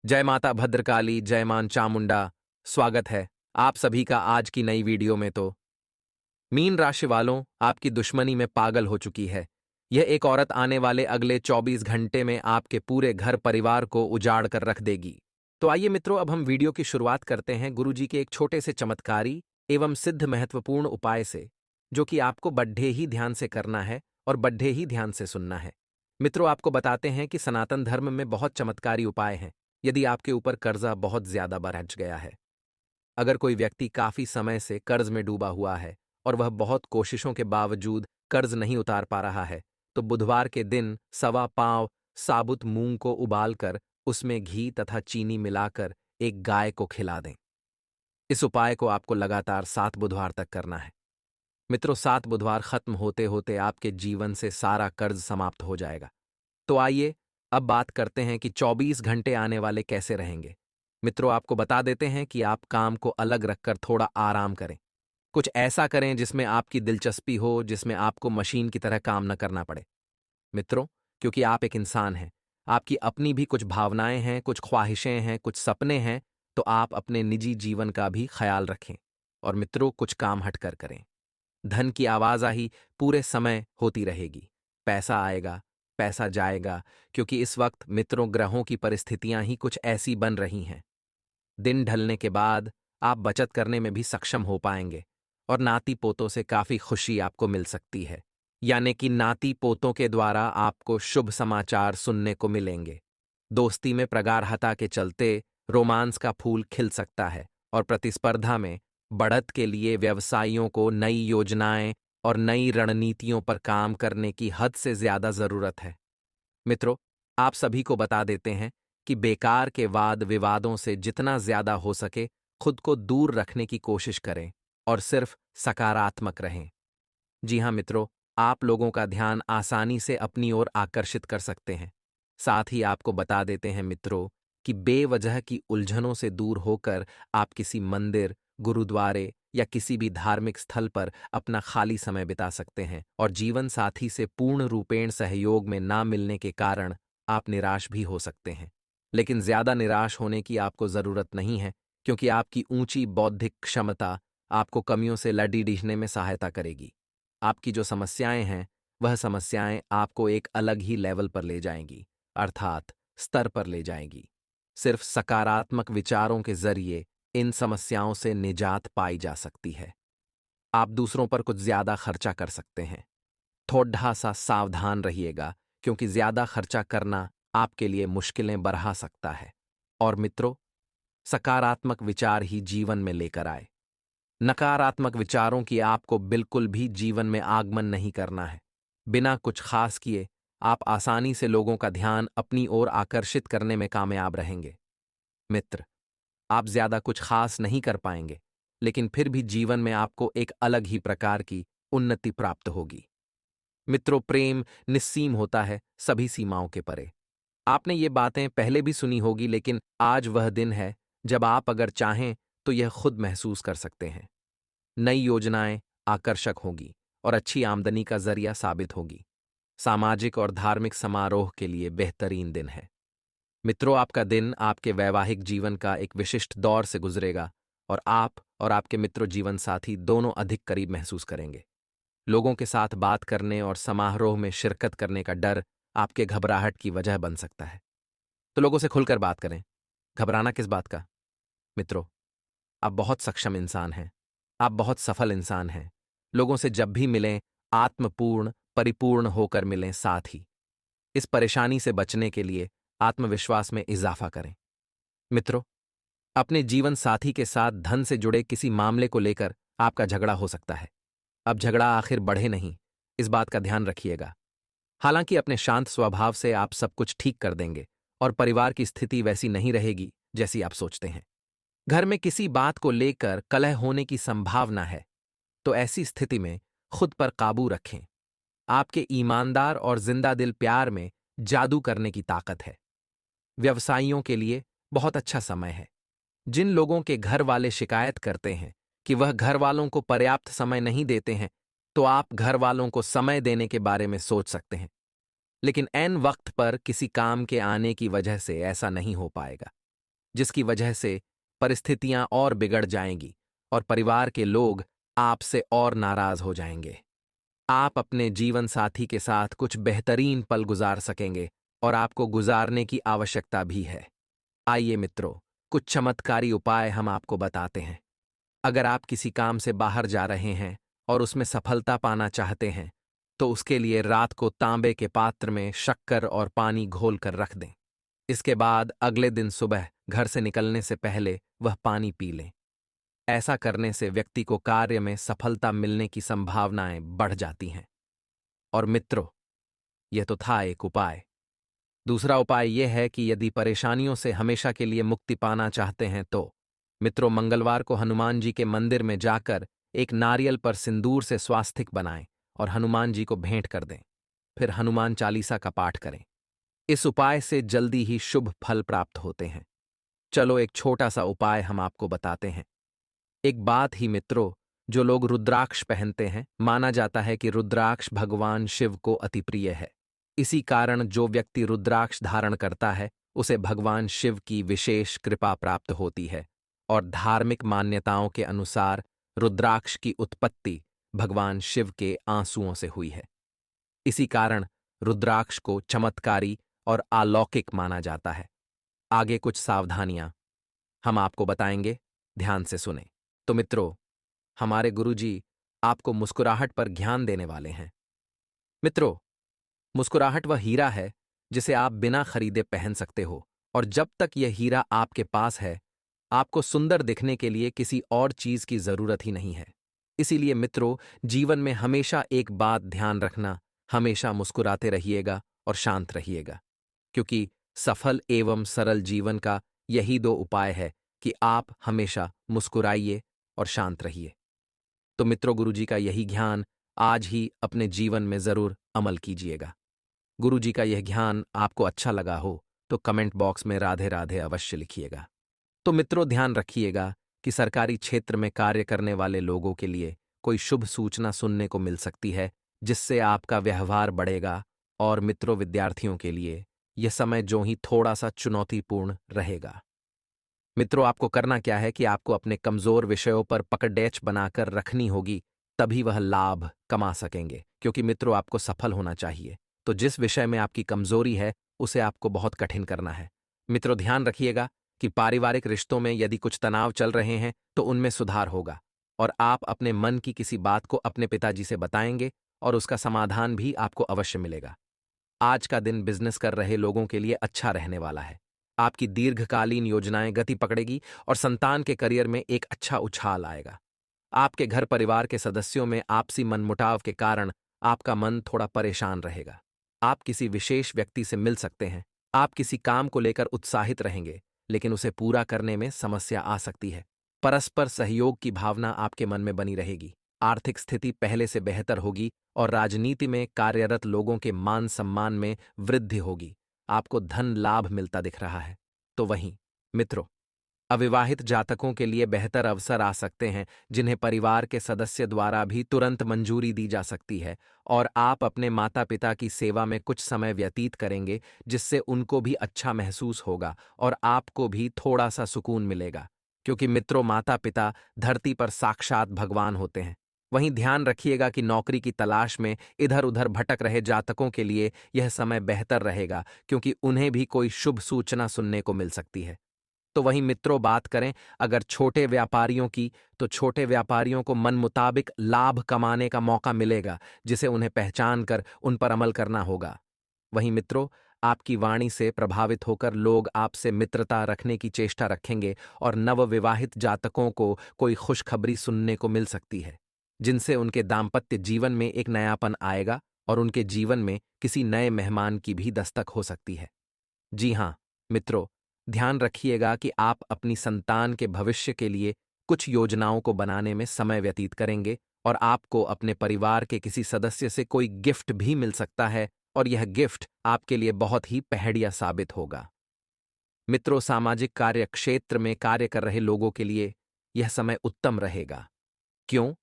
जय माता भद्रकाली, जय मां चामुंडा। स्वागत है आप सभी का आज की नई वीडियो में। तो मीन राशि वालों, आपकी दुश्मनी में पागल हो चुकी है। यह एक औरत आने वाले अगले 24 घंटे में आपके पूरे घर परिवार को उजाड़ कर रख देगी। तो आइए मित्रों, अब हम वीडियो की शुरुआत करते हैं गुरुजी के एक छोटे से चमत्कारी एवं सिद्ध महत्वपूर्ण उपाय से, जो कि आपको बड्ढे ही ध्यान से करना है और बड्ढे ही ध्यान से सुनना है। मित्रों, आपको बताते हैं कि सनातन धर्म में बहुत चमत्कारी उपाय हैं यदि आपके ऊपर कर्जा बहुत ज्यादा बढ़ गया है। अगर कोई व्यक्ति काफी समय से कर्ज में डूबा हुआ है और वह बहुत कोशिशों के बावजूद कर्ज नहीं उतार पा रहा है, तो बुधवार के दिन 1.25 पाव साबुत मूंग को उबालकर उसमें घी तथा चीनी मिलाकर एक गाय को खिला दें। इस उपाय को आपको लगातार 7 बुधवार तक करना है। मित्रों, 7 बुधवार खत्म होते होते आपके जीवन से सारा कर्ज समाप्त हो जाएगा। तो आइए अब बात करते हैं कि 24 घंटे आने वाले कैसे रहेंगे। मित्रों, आपको बता देते हैं कि आप काम को अलग रखकर थोड़ा आराम करें। कुछ ऐसा करें जिसमें आपकी दिलचस्पी हो, जिसमें आपको मशीन की तरह काम न करना पड़े। मित्रों, क्योंकि आप एक इंसान हैं, आपकी अपनी भी कुछ भावनाएं हैं, कुछ ख्वाहिशें हैं, कुछ सपने हैं, तो आप अपने निजी जीवन का भी ख्याल रखें। और मित्रों, कुछ काम हटकर करें। धन की आवाजाही पूरे समय होती रहेगी। पैसा आएगा, पैसा जाएगा, क्योंकि इस वक्त मित्रों ग्रहों की परिस्थितियां ही कुछ ऐसी बन रही हैं। दिन ढलने के बाद आप बचत करने में भी सक्षम हो पाएंगे और नाती पोतों से काफी खुशी आपको मिल सकती है। यानी कि नाती पोतों के द्वारा आपको शुभ समाचार सुनने को मिलेंगे। दोस्ती में प्रगाढ़ता के चलते रोमांस का फूल खिल सकता है और प्रतिस्पर्धा में बढ़त के लिए व्यवसायियों को नई योजनाएं और नई रणनीतियों पर काम करने की हद से ज्यादा जरूरत है। मित्रों, आप सभी को बता देते हैं कि बेकार के वाद विवादों से जितना ज्यादा हो सके खुद को दूर रखने की कोशिश करें और सिर्फ सकारात्मक रहें। जी हाँ मित्रों, आप लोगों का ध्यान आसानी से अपनी ओर आकर्षित कर सकते हैं। साथ ही आपको बता देते हैं मित्रों कि बेवजह की उलझनों से दूर होकर आप किसी मंदिर, गुरुद्वारे या किसी भी धार्मिक स्थल पर अपना खाली समय बिता सकते हैं। और जीवन साथी से पूर्ण रूपेण सहयोग में ना मिलने के कारण आप निराश भी हो सकते हैं। लेकिन ज्यादा निराश होने की आपको जरूरत नहीं है, क्योंकि आपकी ऊंची बौद्धिक क्षमता आपको कमियों से लड़ी-डीहने में सहायता करेगी। आपकी जो समस्याएं हैं, वह समस्याएं आपको एक अलग ही लेवल पर ले जाएंगी, अर्थात स्तर पर ले जाएंगी। सिर्फ सकारात्मक विचारों के जरिए इन समस्याओं से निजात पाई जा सकती है। आप दूसरों पर कुछ ज्यादा खर्चा कर सकते हैं। थोड़ा सा सावधान रहिएगा, क्योंकि ज्यादा खर्चा करना आपके लिए मुश्किलें बढ़ा सकता है। और मित्रों, सकारात्मक विचार ही जीवन में लेकर आए। नकारात्मक विचारों की आपको बिल्कुल भी जीवन में आगमन नहीं करना है। बिना कुछ खास किए आप आसानी से लोगों का ध्यान अपनी ओर आकर्षित करने में कामयाब रहेंगे। मित्र, आप ज्यादा कुछ खास नहीं कर पाएंगे, लेकिन फिर भी जीवन में आपको एक अलग ही प्रकार की उन्नति प्राप्त होगी। मित्रों, प्रेम निस्सीम होता है, सभी सीमाओं के परे। आपने ये बातें पहले भी सुनी होगी, लेकिन आज वह दिन है जब आप अगर चाहें तो यह खुद महसूस कर सकते हैं। नई योजनाएं आकर्षक होगी और अच्छी आमदनी का जरिया साबित होगी। सामाजिक और धार्मिक समारोह के लिए बेहतरीन दिन है। मित्रों, आपका दिन आपके वैवाहिक जीवन का एक विशिष्ट दौर से गुजरेगा और आप और आपके मित्र जीवन साथी दोनों अधिक करीब महसूस करेंगे। लोगों के साथ बात करने और समारोह में शिरकत करने का डर आपके घबराहट की वजह बन सकता है। तो लोगों से खुलकर बात करें। घबराना किस बात का? मित्रों, आप बहुत सक्षम इंसान हैं। आप बहुत सफल इंसान हैं। लोगों से जब भी मिलें, आत्मपूर्ण परिपूर्ण होकर मिलें। साथ ही इस परेशानी से बचने के लिए आत्मविश्वास में इजाफा करें। मित्रों, अपने जीवन साथी के साथ धन से जुड़े किसी मामले को लेकर आपका झगड़ा हो सकता है। अब झगड़ा आखिर बढ़े नहीं, इस बात का ध्यान रखिएगा। हालांकि अपने शांत स्वभाव से आप सब कुछ ठीक कर देंगे और परिवार की स्थिति वैसी नहीं रहेगी जैसी आप सोचते हैं। घर में किसी बात को लेकर कलह होने की संभावना है, तो ऐसी स्थिति में खुद पर काबू रखें। आपके ईमानदार और जिंदा दिल प्यार में जादू करने की ताकत है। व्यवसायियों के लिए बहुत अच्छा समय है। जिन लोगों के घर वाले शिकायत करते हैं कि वह घर वालों को पर्याप्त समय नहीं देते हैं, तो आप घर वालों को समय देने के बारे में सोच सकते हैं। लेकिन ऐन वक्त पर किसी काम के आने की वजह से ऐसा नहीं हो पाएगा। जिसकी वजह से परिस्थितियां और बिगड़ जाएंगी और परिवार के लोग आपसे और नाराज हो जाएंगे। आप अपने जीवन साथी के साथ कुछ बेहतरीन पल गुजार सकेंगे और आपको गुजारने की आवश्यकता भी है। आइए मित्रों, कुछ चमत्कारी उपाय हम आपको बताते हैं। अगर आप किसी काम से बाहर जा रहे हैं और उसमें सफलता पाना चाहते हैं, तो उसके लिए रात को तांबे के पात्र में शक्कर और पानी घोल कर रख दें। इसके बाद अगले दिन सुबह घर से निकलने से पहले वह पानी पी लें। ऐसा करने से व्यक्ति को कार्य में सफलता मिलने की संभावनाएं बढ़ जाती हैं। और मित्रों, यह तो था एक उपाय। दूसरा उपाय यह है कि यदि परेशानियों से हमेशा के लिए मुक्ति पाना चाहते हैं तो मित्रों, मंगलवार को हनुमान जी के मंदिर में जाकर एक नारियल पर सिंदूर से स्वास्तिक बनाएं और हनुमान जी को भेंट कर दें। फिर हनुमान चालीसा का पाठ करें। इस उपाय से जल्दी ही शुभ फल प्राप्त होते हैं। चलो एक छोटा सा उपाय हम आपको बताते हैं। एक बात ही मित्रों, जो लोग रुद्राक्ष पहनते हैं, माना जाता है कि रुद्राक्ष भगवान शिव को अति प्रिय है। इसी कारण जो व्यक्ति रुद्राक्ष धारण करता है उसे भगवान शिव की विशेष कृपा प्राप्त होती है। और धार्मिक मान्यताओं के अनुसार रुद्राक्ष की उत्पत्ति भगवान शिव के आंसुओं से हुई है। इसी कारण रुद्राक्ष को चमत्कारी और अलौकिक माना जाता है। आगे कुछ सावधानियां हम आपको बताएंगे, ध्यान से सुने। तो मित्रों, हमारे गुरुजी आपको मुस्कुराहट पर ज्ञान देने वाले हैं। मित्रों, मुस्कुराहट वह हीरा है जिसे आप बिना खरीदे पहन सकते हो, और जब तक यह हीरा आपके पास है, आपको सुंदर दिखने के लिए किसी और चीज की जरूरत ही नहीं है। इसीलिए मित्रों, जीवन में हमेशा एक बात ध्यान रखना, हमेशा मुस्कुराते रहिएगा और शांत रहिएगा, क्योंकि सफल एवं सरल जीवन का यही दो उपाय है कि आप हमेशा मुस्कुराइए और शांत रहिए। तो मित्रों, गुरुजी का यही ज्ञान आज ही अपने जीवन में जरूर अमल कीजिएगा। गुरुजी का यह ज्ञान आपको अच्छा लगा हो तो कमेंट बॉक्स में राधे राधे अवश्य लिखिएगा। तो मित्रों, ध्यान रखिएगा कि सरकारी क्षेत्र में कार्य करने वाले लोगों के लिए कोई शुभ सूचना सुनने को मिल सकती है, जिससे आपका व्यवहार बढ़ेगा। और मित्रों, विद्यार्थियों के लिए यह समय जो ही थोड़ा सा चुनौतीपूर्ण रहेगा। मित्रों, आपको करना क्या है कि आपको अपने कमजोर विषयों पर पकड़ेच बनाकर रखनी होगी, तभी वह लाभ कमा सकेंगे। क्योंकि मित्रों, आपको सफल होना चाहिए, तो जिस विषय में आपकी कमजोरी है उसे आपको बहुत कठिन करना है। मित्रों, ध्यान रखिएगा कि पारिवारिक रिश्तों में यदि कुछ तनाव चल रहे हैं तो उनमें सुधार होगा, और आप अपने मन की किसी बात को अपने पिताजी से बताएंगे और उसका समाधान भी आपको अवश्य मिलेगा। आज का दिन बिजनेस कर रहे लोगों के लिए अच्छा रहने वाला है। आपकी दीर्घकालीन योजनाएं गति पकड़ेगी और संतान के करियर में एक अच्छा उछाल आएगा। आपके घर परिवार के सदस्यों में आपसी मनमुटाव के कारण आपका मन थोड़ा परेशान रहेगा। आप किसी विशेष व्यक्ति से मिल सकते हैं। आप किसी काम को लेकर उत्साहित रहेंगे, लेकिन उसे पूरा करने में समस्या आ सकती है। परस्पर सहयोग की भावना आपके मन में बनी रहेगी। आर्थिक स्थिति पहले से बेहतर होगी और राजनीति में कार्यरत लोगों के मान सम्मान में वृद्धि होगी। आपको धन लाभ मिलता दिख रहा है। तो वहीं मित्रों, अविवाहित जातकों के लिए बेहतर अवसर आ सकते हैं, जिन्हें परिवार के सदस्य द्वारा भी तुरंत मंजूरी दी जा सकती है, और आप अपने माता पिता की सेवा में कुछ समय व्यतीत करेंगे, जिससे उनको भी अच्छा महसूस होगा और आपको भी थोड़ा सा सुकून मिलेगा। क्योंकि मित्रों, माता पिता धरती पर साक्षात भगवान होते हैं। वहीं ध्यान रखिएगा कि नौकरी की तलाश में इधर उधर भटक रहे जातकों के लिए यह समय बेहतर रहेगा, क्योंकि उन्हें भी कोई शुभ सूचना सुनने को मिल सकती है। तो वहीं मित्रों, बात करें अगर छोटे व्यापारियों की, तो छोटे व्यापारियों को मन मुताबिक लाभ कमाने का मौका मिलेगा, जिसे उन्हें पहचान कर उन पर अमल करना होगा। वहीं मित्रों, आपकी वाणी से प्रभावित होकर लोग आपसे मित्रता रखने की चेष्टा रखेंगे, और नवविवाहित जातकों को कोई खुशखबरी सुनने को मिल सकती है, जिनसे उनके दाम्पत्य जीवन में एक नयापन आएगा और उनके जीवन में किसी नए मेहमान की भी दस्तक हो सकती है। जी हाँ मित्रों, ध्यान रखिएगा कि आप अपनी संतान के भविष्य के लिए कुछ योजनाओं को बनाने में समय व्यतीत करेंगे, और आपको अपने परिवार के किसी सदस्य से कोई गिफ्ट भी मिल सकता है, और यह गिफ्ट आपके लिए बहुत ही पहेड़िया साबित होगा। मित्रों, सामाजिक कार्य क्षेत्र में कार्य कर रहे लोगों के लिए यह समय उत्तम रहेगा। क्यों?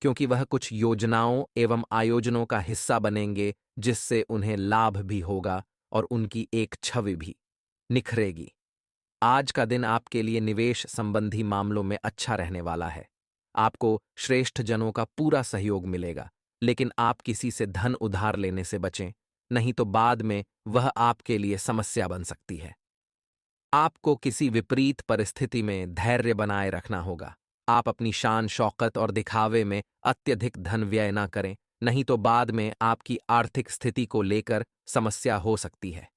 क्योंकि वह कुछ योजनाओं एवं आयोजनों का हिस्सा बनेंगे, जिससे उन्हें लाभ भी होगा और उनकी एक छवि भी निखरेगी। आज का दिन आपके लिए निवेश संबंधी मामलों में अच्छा रहने वाला है। आपको श्रेष्ठ जनों का पूरा सहयोग मिलेगा, लेकिन आप किसी से धन उधार लेने से बचें, नहीं तो बाद में वह आपके लिए समस्या बन सकती है। आपको किसी विपरीत परिस्थिति में धैर्य बनाए रखना होगा। आप अपनी शान शौकत और दिखावे में अत्यधिक धन व्यय न करें, नहीं तो बाद में आपकी आर्थिक स्थिति को लेकर समस्या हो सकती है।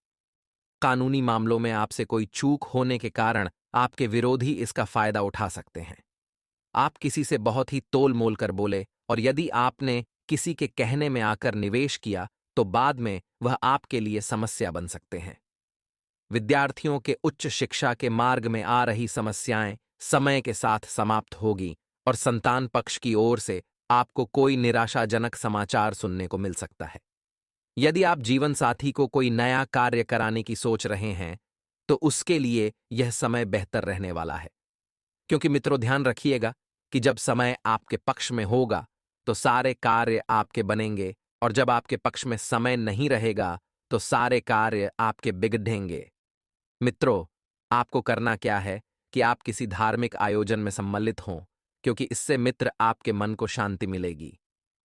कानूनी मामलों में आपसे कोई चूक होने के कारण आपके विरोधी इसका फायदा उठा सकते हैं। आप किसी से बहुत ही तोल मोल कर बोले और यदि आपने किसी के कहने में आकर निवेश किया तो बाद में वह आपके लिए समस्या बन सकते हैं। विद्यार्थियों के उच्च शिक्षा के मार्ग में आ रही समस्याएं समय के साथ समाप्त होगी और संतान पक्ष की ओर से आपको कोई निराशाजनक समाचार सुनने को मिल सकता है। यदि आप जीवन साथी को कोई नया कार्य कराने की सोच रहे हैं तो उसके लिए यह समय बेहतर रहने वाला है, क्योंकि मित्रों ध्यान रखिएगा कि जब समय आपके पक्ष में होगा तो सारे कार्य आपके बनेंगे और जब आपके पक्ष में समय नहीं रहेगा तो सारे कार्य आपके बिगड़ेंगे। मित्रों, आपको करना क्या है कि आप किसी धार्मिक आयोजन में सम्मिलित हों, क्योंकि इससे मित्र आपके मन को शांति मिलेगी।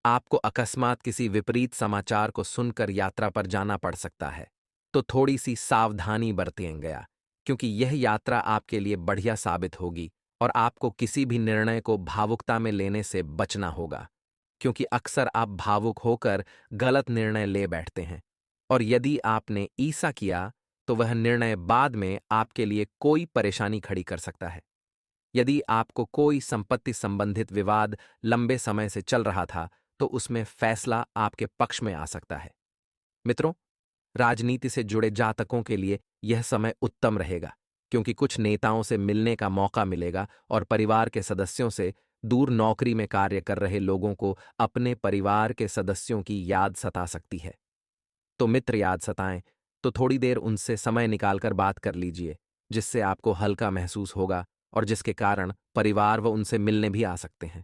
आपको अकस्मात किसी विपरीत समाचार को सुनकर यात्रा पर जाना पड़ सकता है, तो थोड़ी सी सावधानी बरतिएगा, क्योंकि यह यात्रा आपके लिए बढ़िया साबित होगी और आपको किसी भी निर्णय को भावुकता में लेने से बचना होगा, क्योंकि अक्सर आप भावुक होकर गलत निर्णय ले बैठते हैं और यदि आपने ऐसा किया तो वह निर्णय बाद में आपके लिए कोई परेशानी खड़ी कर सकता है। यदि आपको कोई संपत्ति संबंधित विवाद लंबे समय से चल रहा था तो उसमें फैसला आपके पक्ष में आ सकता है। मित्रों, राजनीति से जुड़े जातकों के लिए यह समय उत्तम रहेगा, क्योंकि कुछ नेताओं से मिलने का मौका मिलेगा और परिवार के सदस्यों से दूर नौकरी में कार्य कर रहे लोगों को अपने परिवार के सदस्यों की याद सता सकती है। तो मित्र याद सताएं तो थोड़ी देर उनसे समय निकालकर बात कर लीजिए, जिससे आपको हल्का महसूस होगा और जिसके कारण परिवार व उनसे मिलने भी आ सकते हैं।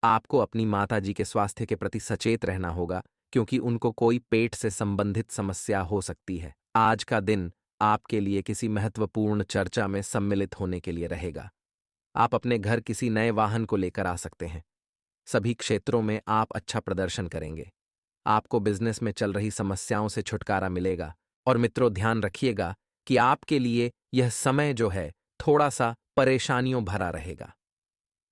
आपको अपनी माताजी के स्वास्थ्य के प्रति सचेत रहना होगा, क्योंकि उनको कोई पेट से संबंधित समस्या हो सकती है। आज का दिन आपके लिए किसी महत्वपूर्ण चर्चा में सम्मिलित होने के लिए रहेगा। आप अपने घर किसी नए वाहन को लेकर आ सकते हैं। सभी क्षेत्रों में आप अच्छा प्रदर्शन करेंगे। आपको बिजनेस में चल रही समस्याओं से छुटकारा मिलेगा और मित्रों ध्यान रखिएगा कि आपके लिए यह समय जो है थोड़ा सा परेशानियों भरा रहेगा।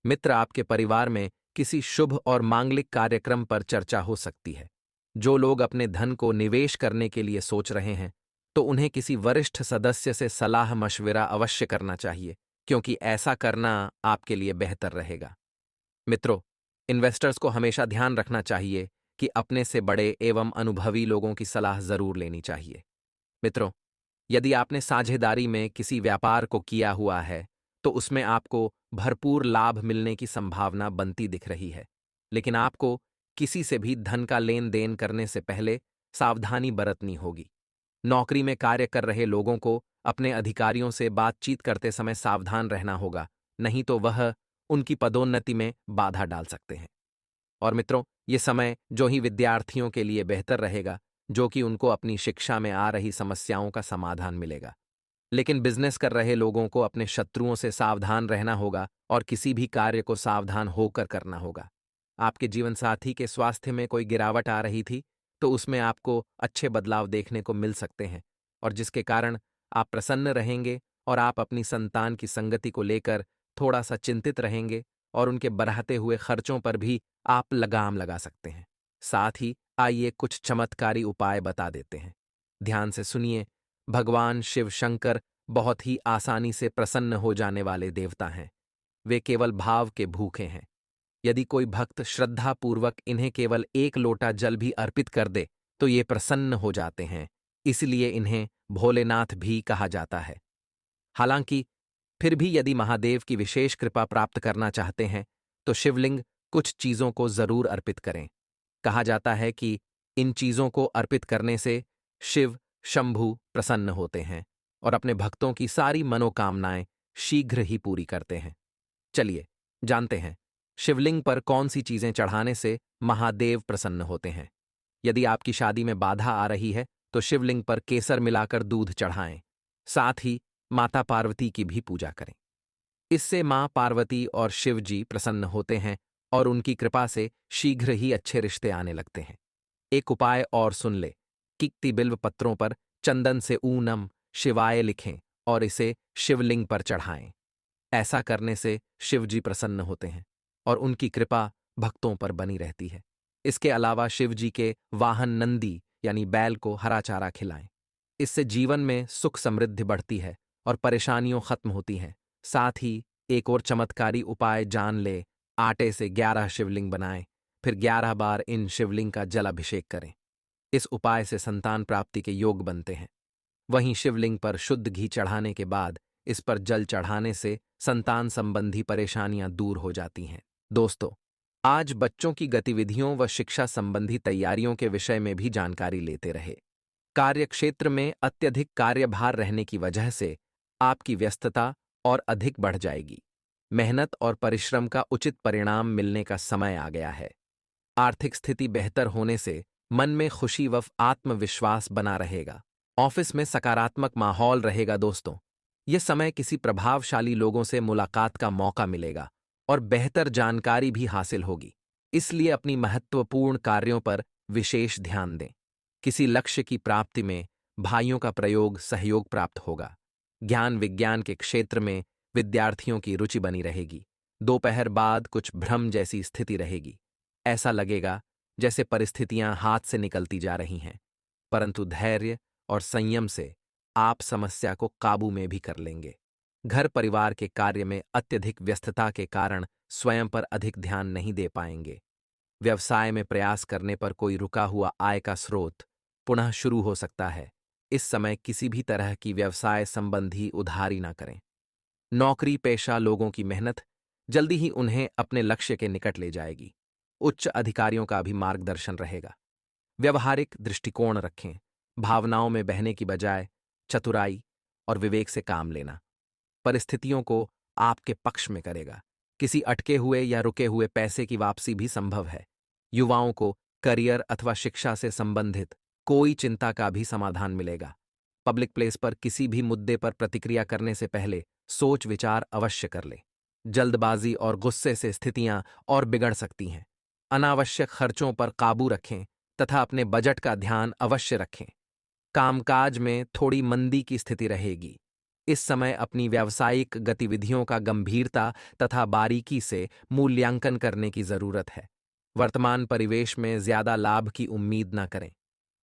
मित्र, आपके परिवार में किसी शुभ और मांगलिक कार्यक्रम पर चर्चा हो सकती है। जो लोग अपने धन को निवेश करने के लिए सोच रहे हैं तो उन्हें किसी वरिष्ठ सदस्य से सलाह मशविरा अवश्य करना चाहिए, क्योंकि ऐसा करना आपके लिए बेहतर रहेगा। मित्रों, इन्वेस्टर्स को हमेशा ध्यान रखना चाहिए कि अपने से बड़े एवं अनुभवी लोगों की सलाह जरूर लेनी चाहिए। मित्रों, यदि आपने साझेदारी में किसी व्यापार को किया हुआ है तो उसमें आपको भरपूर लाभ मिलने की संभावना बनती दिख रही है, लेकिन आपको किसी से भी धन का लेन देन करने से पहले सावधानी बरतनी होगी। नौकरी में कार्य कर रहे लोगों को अपने अधिकारियों से बातचीत करते समय सावधान रहना होगा, नहीं तो वह उनकी पदोन्नति में बाधा डाल सकते हैं। और मित्रों, ये समय जो ही विद्यार्थियों के लिए बेहतर रहेगा, जो कि उनको अपनी शिक्षा में आ रही समस्याओं का समाधान मिलेगा। लेकिन बिजनेस कर रहे लोगों को अपने शत्रुओं से सावधान रहना होगा और किसी भी कार्य को सावधान होकर करना होगा। आपके जीवन साथी के स्वास्थ्य में कोई गिरावट आ रही थी तो उसमें आपको अच्छे बदलाव देखने को मिल सकते हैं, और जिसके कारण आप प्रसन्न रहेंगे और आप अपनी संतान की संगति को लेकर थोड़ा सा चिंतित रहेंगे और उनके बढ़ते हुए खर्चों पर भी आप लगाम लगा सकते हैं। साथ ही आइए कुछ चमत्कारी उपाय बता देते हैं। ध्यान से सुनिए। भगवान शिव शंकर बहुत ही आसानी से प्रसन्न हो जाने वाले देवता हैं। वे केवल भाव के भूखे हैं। यदि कोई भक्त श्रद्धापूर्वक इन्हें केवल एक लोटा जल भी अर्पित कर दे तो ये प्रसन्न हो जाते हैं, इसलिए इन्हें भोलेनाथ भी कहा जाता है। हालांकि फिर भी यदि महादेव की विशेष कृपा प्राप्त करना चाहते हैं तो शिवलिंग कुछ चीजों को जरूर अर्पित करें। कहा जाता है कि इन चीजों को अर्पित करने से शिव शंभु प्रसन्न होते हैं और अपने भक्तों की सारी मनोकामनाएं शीघ्र ही पूरी करते हैं। चलिए जानते हैं शिवलिंग पर कौन सी चीजें चढ़ाने से महादेव प्रसन्न होते हैं। यदि आपकी शादी में बाधा आ रही है तो शिवलिंग पर केसर मिलाकर दूध चढ़ाएं। साथ ही माता पार्वती की भी पूजा करें। इससे मां पार्वती और शिव जी प्रसन्न होते हैं और उनकी कृपा से शीघ्र ही अच्छे रिश्ते आने लगते हैं। एक उपाय और सुन ले। किक्ति बिल्व पत्रों पर चंदन से ऊनम शिवाय लिखें और इसे शिवलिंग पर चढ़ाएं। ऐसा करने से शिव जी प्रसन्न होते हैं और उनकी कृपा भक्तों पर बनी रहती है। इसके अलावा शिव जी के वाहन नंदी यानी बैल को हरा चारा खिलाएं। इससे जीवन में सुख समृद्धि बढ़ती है और परेशानियों खत्म होती हैं। साथ ही एक और चमत्कारी उपाय जान ले। आटे से 11 शिवलिंग बनाएं, फिर 11 बार इन शिवलिंग का जल अभिषेक करें। इस उपाय से संतान प्राप्ति के योग बनते हैं। वहीं शिवलिंग पर शुद्ध घी चढ़ाने के बाद इस पर जल चढ़ाने से संतान संबंधी परेशानियां दूर हो जाती हैं। दोस्तों, आज बच्चों की गतिविधियों व शिक्षा संबंधी तैयारियों के विषय में भी जानकारी लेते रहे। कार्यक्षेत्र में अत्यधिक कार्यभार रहने की वजह से आपकी व्यस्तता और अधिक बढ़ जाएगी। मेहनत और परिश्रम का उचित परिणाम मिलने का समय आ गया है। आर्थिक स्थिति बेहतर होने से मन में खुशी व आत्मविश्वास बना रहेगा। ऑफिस में सकारात्मक माहौल रहेगा। दोस्तों, यह समय किसी प्रभावशाली लोगों से मुलाकात का मौका मिलेगा और बेहतर जानकारी भी हासिल होगी। इसलिए अपनी महत्वपूर्ण कार्यों पर विशेष ध्यान दें। किसी लक्ष्य की प्राप्ति में भाइयों का प्रयोग सहयोग प्राप्त होगा। ज्ञान विज्ञान के क्षेत्र में विद्यार्थियों की रुचि बनी रहेगी। दोपहर बाद कुछ भ्रम जैसी स्थिति रहेगी। ऐसा लगेगा जैसे परिस्थितियां हाथ से निकलती जा रही हैं, परंतु धैर्य और संयम से आप समस्या को काबू में भी कर लेंगे। घर परिवार के कार्य में अत्यधिक व्यस्तता के कारण स्वयं पर अधिक ध्यान नहीं दे पाएंगे। व्यवसाय में प्रयास करने पर कोई रुका हुआ आय का स्रोत पुनः शुरू हो सकता है। इस समय किसी भी तरह की व्यवसाय संबंधी उधारी ना करें। नौकरी पेशा लोगों की मेहनत जल्दी ही उन्हें अपने लक्ष्य के निकट ले जाएगी। उच्च अधिकारियों का भी मार्गदर्शन रहेगा। व्यवहारिक दृष्टिकोण रखें। भावनाओं में बहने की बजाय चतुराई और विवेक से काम लेना परिस्थितियों को आपके पक्ष में करेगा। किसी अटके हुए या रुके हुए पैसे की वापसी भी संभव है। युवाओं को करियर अथवा शिक्षा से संबंधित कोई चिंता का भी समाधान मिलेगा। पब्लिक प्लेस पर किसी भी मुद्दे पर प्रतिक्रिया करने से पहले सोच विचार अवश्य कर ले। जल्दबाजी और गुस्से से स्थितियां और बिगड़ सकती हैं। अनावश्यक खर्चों पर काबू रखें तथा अपने बजट का ध्यान अवश्य रखें। कामकाज में थोड़ी मंदी की स्थिति रहेगी। इस समय अपनी व्यावसायिक गतिविधियों का गंभीरता तथा बारीकी से मूल्यांकन करने की जरूरत है। वर्तमान परिवेश में ज्यादा लाभ की उम्मीद न करें।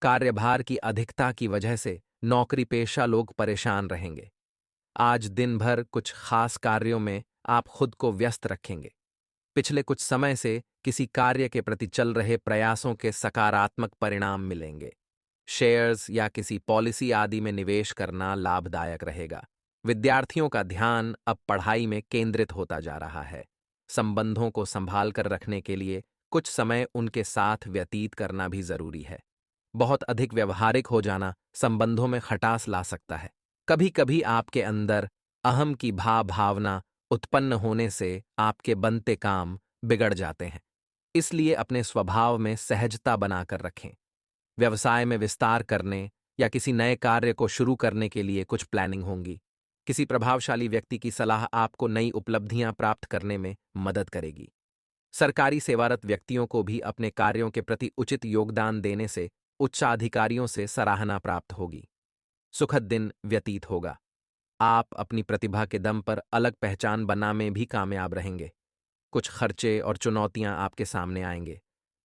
कार्यभार की अधिकता की वजह से नौकरी पेशा लोग परेशान रहेंगे। आज दिन भर कुछ खास कार्यों में आप खुद को व्यस्त रखेंगे। पिछले कुछ समय से किसी कार्य के प्रति चल रहे प्रयासों के सकारात्मक परिणाम मिलेंगे। शेयर्स या किसी पॉलिसी आदि में निवेश करना लाभदायक रहेगा। विद्यार्थियों का ध्यान अब पढ़ाई में केंद्रित होता जा रहा है। संबंधों को संभाल कर रखने के लिए कुछ समय उनके साथ व्यतीत करना भी जरूरी है। बहुत अधिक व्यवहारिक हो जाना संबंधों में खटास ला सकता है। कभी कभी आपके अंदर अहम की भावना उत्पन्न होने से आपके बनते काम बिगड़ जाते हैं। इसलिए अपने स्वभाव में सहजता बनाकर रखें। व्यवसाय में विस्तार करने या किसी नए कार्य को शुरू करने के लिए कुछ प्लानिंग होंगी। किसी प्रभावशाली व्यक्ति की सलाह आपको नई उपलब्धियां प्राप्त करने में मदद करेगी। सरकारी सेवारत व्यक्तियों को भी अपने कार्यों के प्रति उचित योगदान देने से उच्चाधिकारियों से सराहना प्राप्त होगी। सुखद दिन व्यतीत होगा। आप अपनी प्रतिभा के दम पर अलग पहचान बनाने में भी कामयाब रहेंगे। कुछ खर्चे और चुनौतियां आपके सामने आएंगे,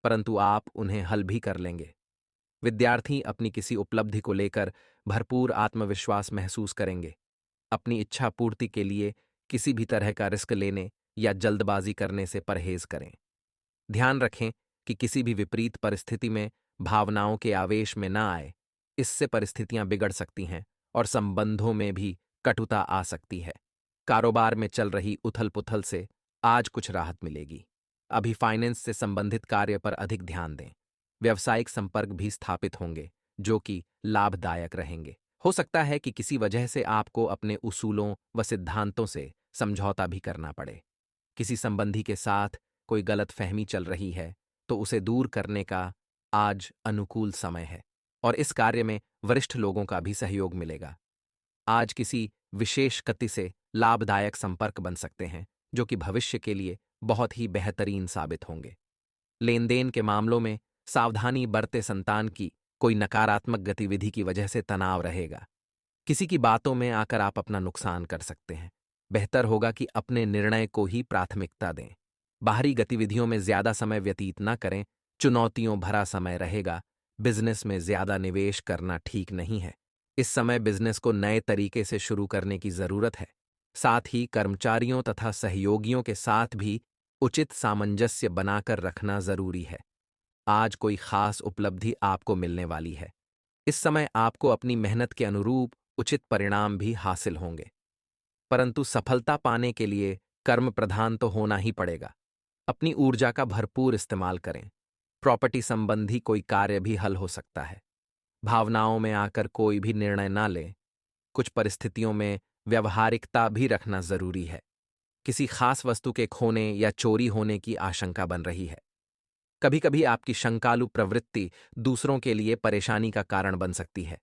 परंतु आप उन्हें हल भी कर लेंगे। विद्यार्थी अपनी किसी उपलब्धि को लेकर भरपूर आत्मविश्वास महसूस करेंगे। अपनी इच्छा पूर्ति के लिए किसी भी तरह का रिस्क लेने या जल्दबाजी करने से परहेज करें। ध्यान रखें कि किसी भी विपरीत परिस्थिति में भावनाओं के आवेश में न आए। इससे परिस्थितियां बिगड़ सकती हैं और संबंधों में भी कटुता आ सकती है। कारोबार में चल रही उथल पुथल से आज कुछ राहत मिलेगी। अभी फाइनेंस से संबंधित कार्य पर अधिक ध्यान दें। व्यावसायिक संपर्क भी स्थापित होंगे जो कि लाभदायक रहेंगे। हो सकता है कि किसी वजह से आपको अपने उसूलों व सिद्धांतों से समझौता भी करना पड़े। किसी संबंधी के साथ कोई गलत फहमी चल रही है तो उसे दूर करने का आज अनुकूल समय है और इस कार्य में वरिष्ठ लोगों का भी सहयोग मिलेगा। आज किसी विशेष गति से लाभदायक संपर्क बन सकते हैं, जो कि भविष्य के लिए बहुत ही बेहतरीन साबित होंगे। लेन देन के मामलों में सावधानी बरते, संतान की कोई नकारात्मक गतिविधि की वजह से तनाव रहेगा। किसी की बातों में आकर आप अपना नुकसान कर सकते हैं। बेहतर होगा कि अपने निर्णय को ही प्राथमिकता दें। बाहरी गतिविधियों में ज्यादा समय व्यतीत न करें, चुनौतियों भरा समय रहेगा। बिजनेस में ज्यादा निवेश करना ठीक नहीं है। इस समय बिजनेस को नए तरीके से शुरू करने की जरूरत है। साथ ही कर्मचारियों तथा सहयोगियों के साथ भी उचित सामंजस्य बनाकर रखना जरूरी है। आज कोई खास उपलब्धि आपको मिलने वाली है। इस समय आपको अपनी मेहनत के अनुरूप उचित परिणाम भी हासिल होंगे, परंतु सफलता पाने के लिए कर्म प्रधान तो होना ही पड़ेगा। अपनी ऊर्जा का भरपूर इस्तेमाल करें। प्रॉपर्टी संबंधी कोई कार्य भी हल हो सकता है। भावनाओं में आकर कोई भी निर्णय ना लें। कुछ परिस्थितियों में व्यवहारिकता भी रखना जरूरी है। किसी खास वस्तु के खोने या चोरी होने की आशंका बन रही है। कभी कभी आपकी शंकालु प्रवृत्ति दूसरों के लिए परेशानी का कारण बन सकती है।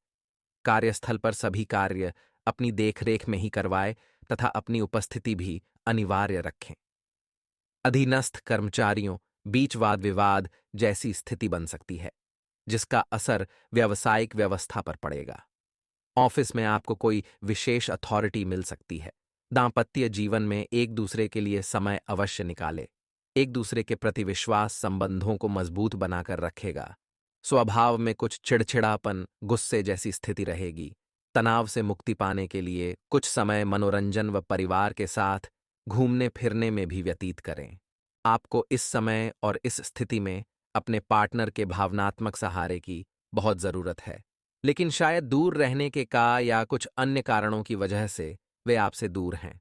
कार्यस्थल पर सभी कार्य अपनी देखरेख में ही करवाएं तथा अपनी उपस्थिति भी अनिवार्य रखें। अधीनस्थ कर्मचारियों बीच वाद विवाद जैसी स्थिति बन सकती है, जिसका असर व्यावसायिक व्यवस्था पर पड़ेगा। ऑफिस में आपको कोई विशेष अथॉरिटी मिल सकती है। दांपत्य जीवन में एक दूसरे के लिए समय अवश्य निकाले। एक दूसरे के प्रति विश्वास संबंधों को मजबूत बनाकर रखेगा। स्वभाव में कुछ चिड़चिड़ापन, गुस्से जैसी स्थिति रहेगी। तनाव से मुक्ति पाने के लिए कुछ समय मनोरंजन व परिवार के साथ घूमने फिरने में भी व्यतीत करें। आपको इस समय और इस स्थिति में अपने पार्टनर के भावनात्मक सहारे की बहुत जरूरत है, लेकिन शायद दूर रहने के या कुछ अन्य कारणों की वजह से वे आपसे दूर हैं।